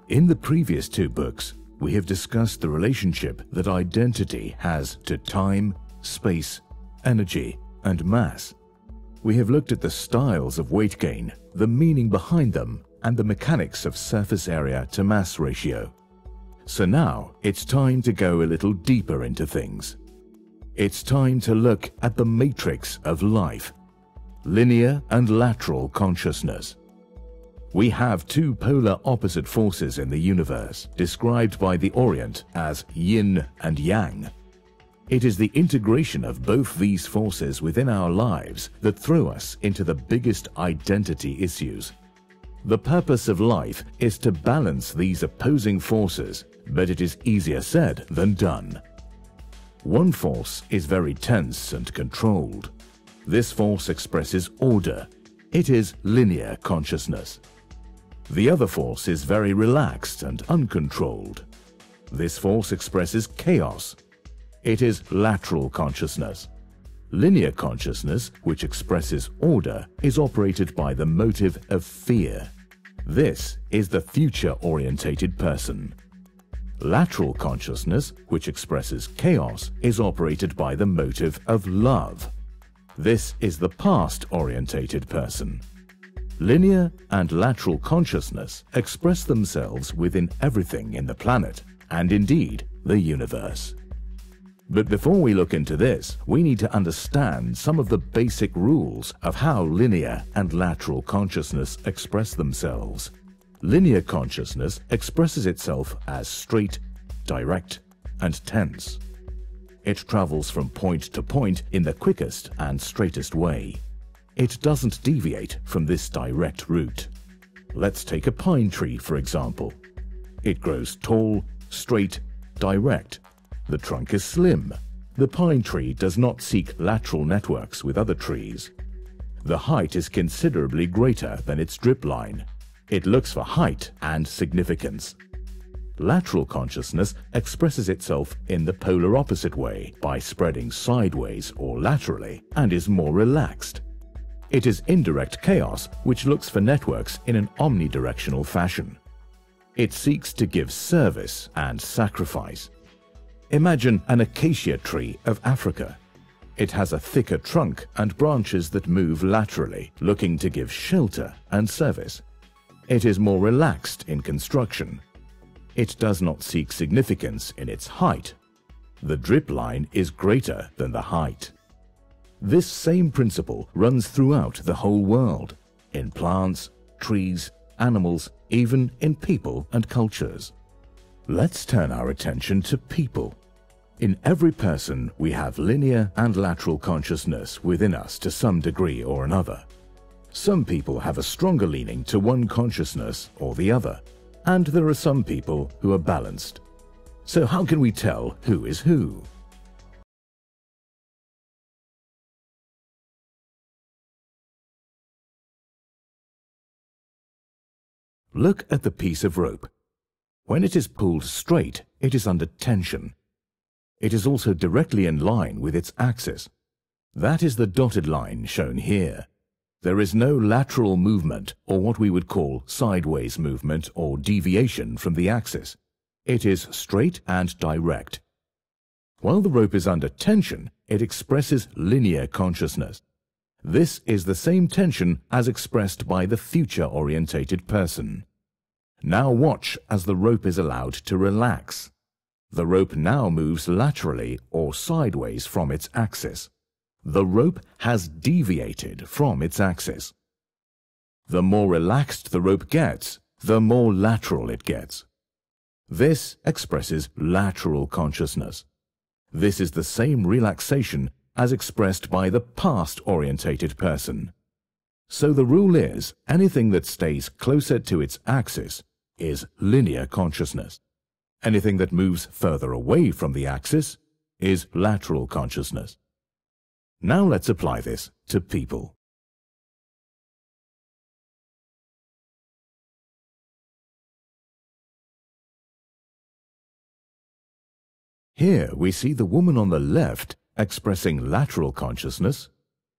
In the previous two books, we have discussed the relationship that identity has to time, space, energy, and mass. We have looked at the styles of weight gain, the meaning behind them, and the mechanics of surface area to mass ratio. So now it's time to go a little deeper into things. It's time to look at the matrix of life, linear and lateral consciousness. We have two polar opposite forces in the universe, described by the Orient as yin and yang. It is the integration of both these forces within our lives that throw us into the biggest identity issues. The purpose of life is to balance these opposing forces, but it is easier said than done. One force is very tense and controlled. This force expresses order. It is linear consciousness. The other force is very relaxed and uncontrolled. This force expresses chaos. It is lateral consciousness. Linear consciousness, which expresses order, is operated by the motive of fear. This is the future-orientated person. Lateral consciousness, which expresses chaos, is operated by the motive of love. This is the past-orientated person. Linear and lateral consciousness express themselves within everything in the planet, and indeed the universe. But before we look into this, we need to understand some of the basic rules of how linear and lateral consciousness express themselves. Linear consciousness expresses itself as straight, direct, and tense. It travels from point to point in the quickest and straightest way. It doesn't deviate from this direct route. Let's take a pine tree, for example. It grows tall, straight, direct. The trunk is slim. The pine tree does not seek lateral networks with other trees. The height is considerably greater than its drip line. It looks for height and significance. Lateral consciousness expresses itself in the polar opposite way by spreading sideways or laterally and is more relaxed. It is indirect chaos which looks for networks in an omnidirectional fashion. It seeks to give service and sacrifice. Imagine an acacia tree of Africa. It has a thicker trunk and branches that move laterally, looking to give shelter and service. It is more relaxed in construction. It does not seek significance in its height. The drip line is greater than the height. This same principle runs throughout the whole world, in plants, trees, animals, even in people and cultures. Let's turn our attention to people. In every person, we have linear and lateral consciousness within us to some degree or another. Some people have a stronger leaning to one consciousness or the other, and there are some people who are balanced. So how can we tell who is who? Look at the piece of rope. When it is pulled straight, it is under tension. It is also directly in line with its axis. That is the dotted line shown here. There is no lateral movement or what we would call sideways movement or deviation from the axis. It is straight and direct. While the rope is under tension, it expresses linear consciousness. This is the same tension as expressed by the future-orientated person. Now watch as the rope is allowed to relax. The rope now moves laterally or sideways from its axis. The rope has deviated from its axis. The more relaxed the rope gets, the more lateral it gets. This expresses lateral consciousness. This is the same relaxation as expressed by the past-orientated person. So the rule is, anything that stays closer to its axis is linear consciousness. Anything that moves further away from the axis is lateral consciousness. Now let's apply this to people. Here we see the woman on the left expressing lateral consciousness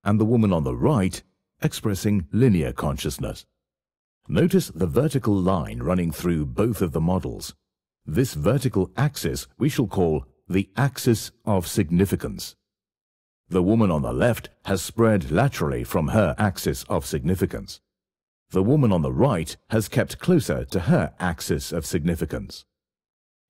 and the woman on the right expressing linear consciousness. Notice the vertical line running through both of the models. This vertical axis we shall call the axis of significance. The woman on the left has spread laterally from her axis of significance. The woman on the right has kept closer to her axis of significance.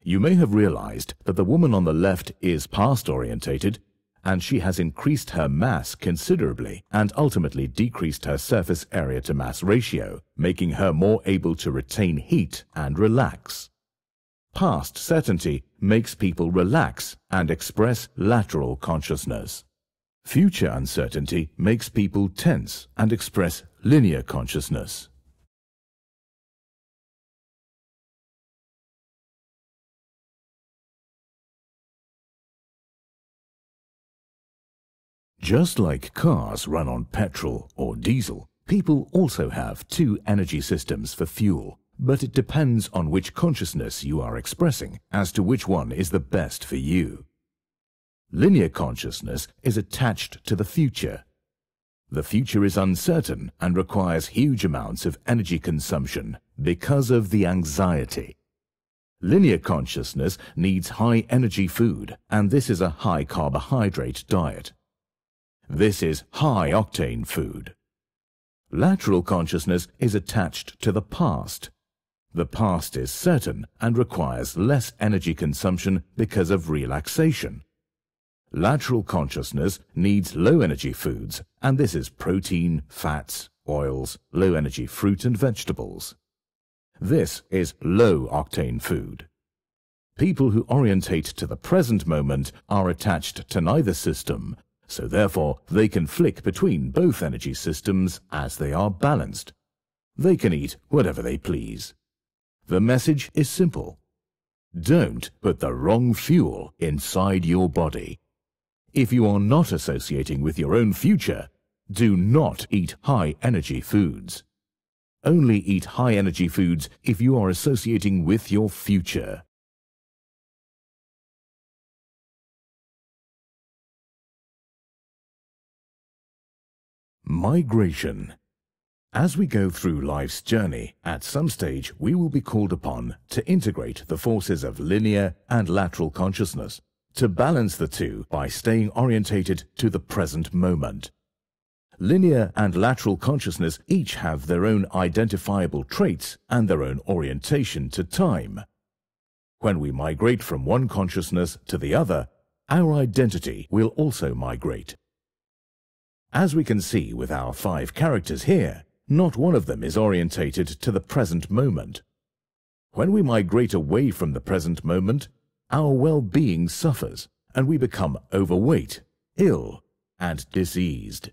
You may have realized that the woman on the left is past-orientated, and she has increased her mass considerably and ultimately decreased her surface area to mass ratio, making her more able to retain heat and relax. Past certainty makes people relax and express lateral consciousness. Future uncertainty makes people tense and express linear consciousness. Just like cars run on petrol or diesel, people also have two energy systems for fuel, but it depends on which consciousness you are expressing as to which one is the best for you. Linear consciousness is attached to the future. The future is uncertain and requires huge amounts of energy consumption because of the anxiety. Linear consciousness needs high energy food, and this is a high carbohydrate diet. This is high octane food. Lateral consciousness is attached to the past. The past is certain and requires less energy consumption because of relaxation. Lateral consciousness needs low-energy foods, and this is protein, fats, oils, low-energy fruit and vegetables. This is low-octane food. People who orientate to the present moment are attached to neither system, so therefore they can flick between both energy systems as they are balanced. They can eat whatever they please. The message is simple. Don't put the wrong fuel inside your body. If you are not associating with your own future, do not eat high-energy foods. Only eat high-energy foods if you are associating with your future. Migration. As we go through life's journey, at some stage we will be called upon to integrate the forces of linear and lateral consciousness, to balance the two by staying orientated to the present moment. Linear and lateral consciousness each have their own identifiable traits and their own orientation to time. When we migrate from one consciousness to the other, our identity will also migrate. As we can see with our 5 characters here, not one of them is orientated to the present moment. When we migrate away from the present moment, our well-being suffers, and we become overweight, ill, and diseased.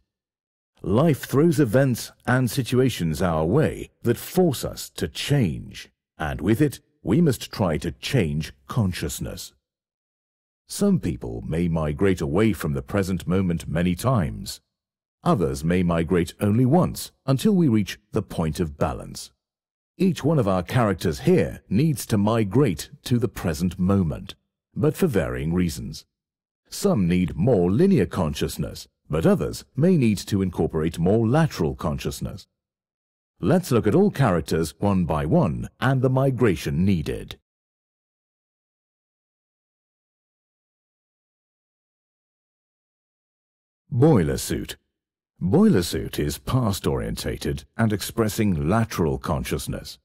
Life throws events and situations our way that force us to change, and with it, we must try to change consciousness. Some people may migrate away from the present moment many times. Others may migrate only once until we reach the point of balance. Each one of our characters here needs to migrate to the present moment, but for varying reasons. Some need more linear consciousness, but others may need to incorporate more lateral consciousness. Let's look at all characters one by one and the migration needed. Boiler suit. Boiler suit is past-orientated and expressing lateral consciousness.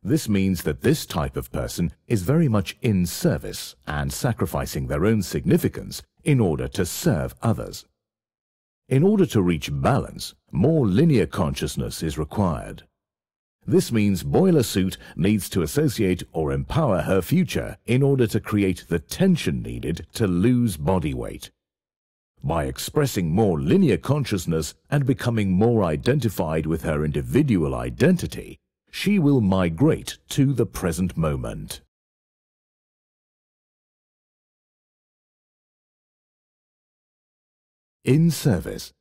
This means that this type of person is very much in service and sacrificing their own significance in order to serve others. In order to reach balance, more linear consciousness is required. This means Boiler Suit needs to associate or empower her future in order to create the tension needed to lose body weight. By expressing more linear consciousness and becoming more identified with her individual identity, she will migrate to the present moment. In service.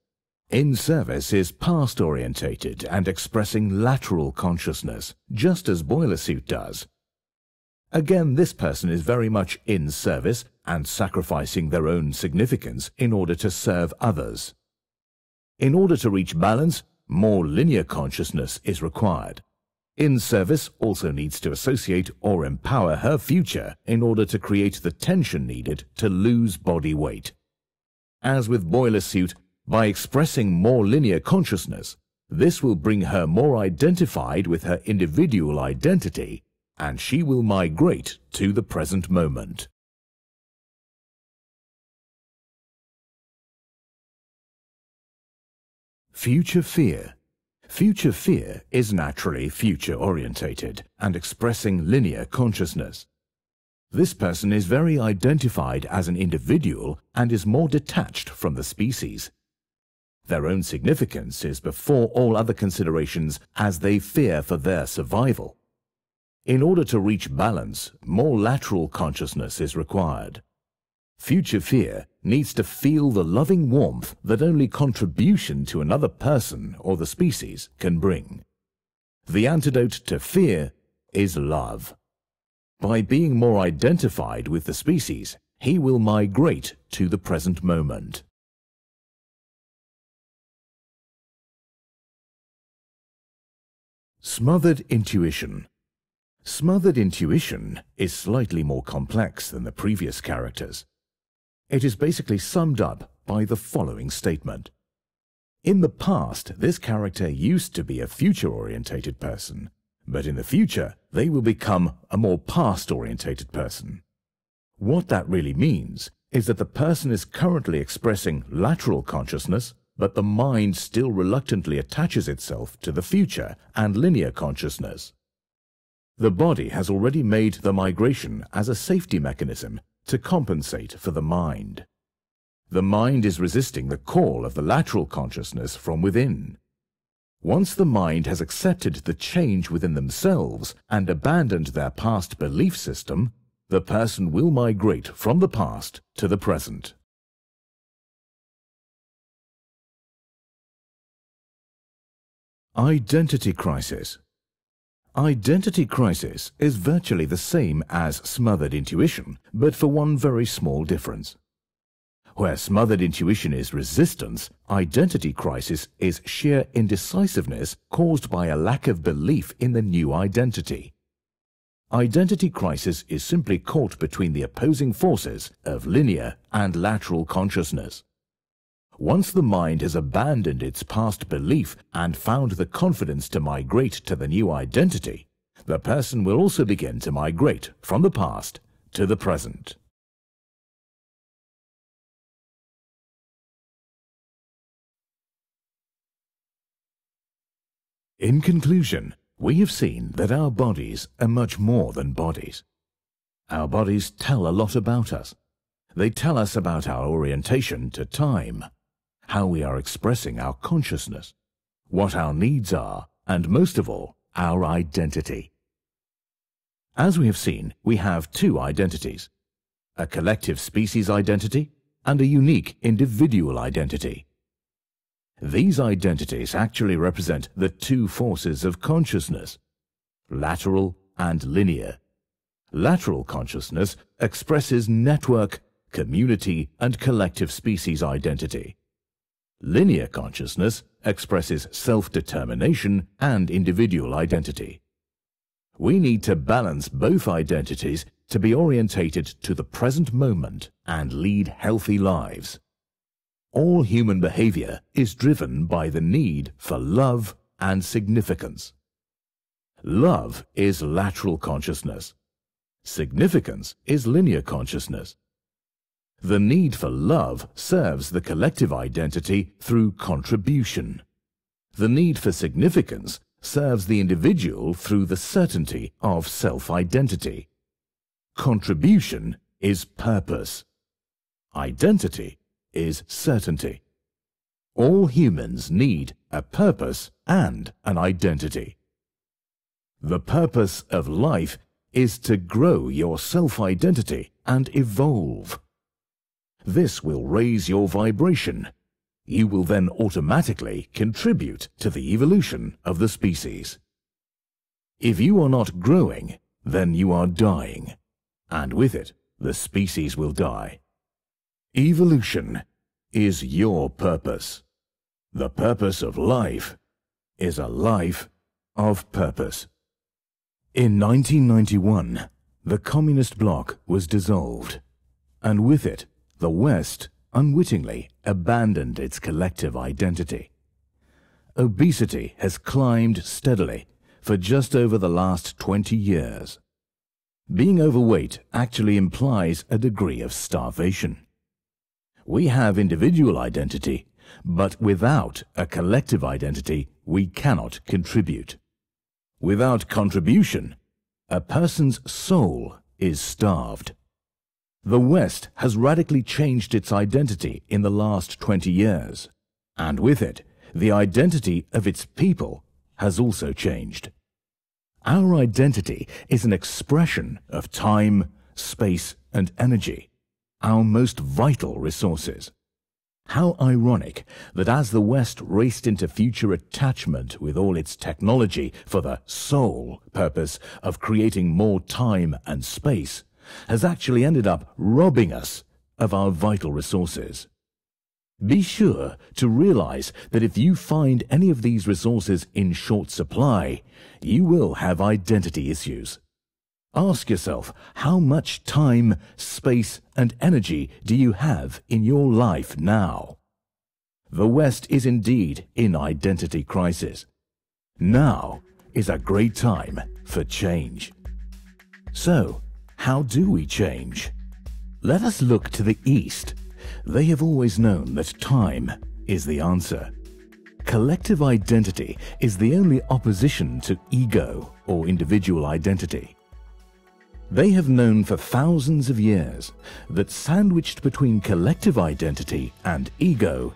In service is past-orientated and expressing lateral consciousness, just as Boiler Suit does. Again, this person is very much in service and sacrificing their own significance in order to serve others. In order to reach balance, more linear consciousness is required. In-service also needs to associate or empower her future in order to create the tension needed to lose body weight. As with Boiler Suit, by expressing more linear consciousness, this will bring her more identified with her individual identity, and she will migrate to the present moment. Future fear. Future fear is naturally future-orientated and expressing linear consciousness. This person is very identified as an individual and is more detached from the species. Their own significance is before all other considerations, as they fear for their survival. In order to reach balance, more lateral consciousness is required. Future fear needs to feel the loving warmth that only contribution to another person or the species can bring. The antidote to fear is love. By being more identified with the species, he will migrate to the present moment. Smothered intuition. Smothered intuition is slightly more complex than the previous characters. It is basically summed up by the following statement. In the past, this character used to be a future-orientated person, but in the future, they will become a more past-orientated person. What that really means is that the person is currently expressing lateral consciousness, but the mind still reluctantly attaches itself to the future and linear consciousness. The body has already made the migration as a safety mechanism to compensate for the mind. The mind is resisting the call of the lateral consciousness from within. Once the mind has accepted the change within themselves and abandoned their past belief system, the person will migrate from the past to the present. Identity crisis. Identity crisis is virtually the same as smothered intuition, but for one very small difference. Where smothered intuition is resistance, identity crisis is sheer indecisiveness caused by a lack of belief in the new identity. Identity crisis is simply caught between the opposing forces of linear and lateral consciousness. Once the mind has abandoned its past belief and found the confidence to migrate to the new identity, the person will also begin to migrate from the past to the present. In conclusion, we have seen that our bodies are much more than bodies. Our bodies tell a lot about us. They tell us about our orientation to time, how we are expressing our consciousness, what our needs are, and most of all, our identity. As we have seen, we have two identities, a collective species identity and a unique individual identity. These identities actually represent the two forces of consciousness, lateral and linear. Lateral consciousness expresses network, community, and collective species identity. Linear consciousness expresses self-determination and individual identity. We need to balance both identities to be orientated to the present moment and lead healthy lives. All human behavior is driven by the need for love and significance. Love is lateral consciousness. Significance is linear consciousness. The need for love serves the collective identity through contribution. The need for significance serves the individual through the certainty of self-identity. Contribution is purpose. Identity is certainty. All humans need a purpose and an identity. The purpose of life is to grow your self-identity and evolve. This will raise your vibration. You will then automatically contribute to the evolution of the species. If you are not growing, then you are dying, and with it, the species will die. Evolution is your purpose. The purpose of life is a life of purpose. In 1991, the communist bloc was dissolved, and with it, the West unwittingly abandoned its collective identity. Obesity has climbed steadily for just over the last 20 years. Being overweight actually implies a degree of starvation. We have individual identity, but without a collective identity, we cannot contribute. Without contribution, a person's soul is starved. The West has radically changed its identity in the last 20 years, and with it, the identity of its people has also changed. Our identity is an expression of time, space, and energy, our most vital resources. How ironic that as the West raced into future attachment with all its technology for the sole purpose of creating more time and space, has actually ended up robbing us of our vital resources. Be sure to realize that if you find any of these resources in short supply, you will have identity issues. Ask yourself, how much time, space, and energy do you have in your life now? The West is indeed in identity crisis. Now is a great time for change. So, how do we change? Let us look to the East. They have always known that time is the answer. Collective identity is the only opposition to ego or individual identity. They have known for thousands of years that sandwiched between collective identity and ego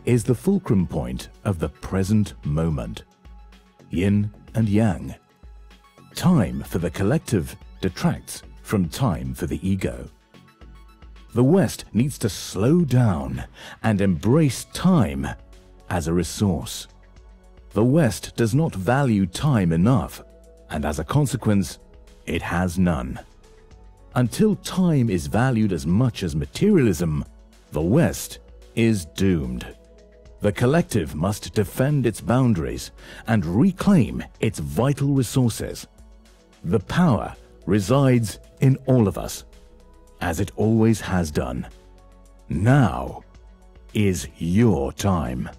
is the fulcrum point of the present moment. Yin and yang. Time for the collective detracts from time for the ego. The West needs to slow down and embrace time as a resource. The West does not value time enough, and as a consequence, it has none. Until time is valued as much as materialism, the West is doomed. The collective must defend its boundaries and reclaim its vital resources. The power resides in all of us, as it always has done. Now is your time.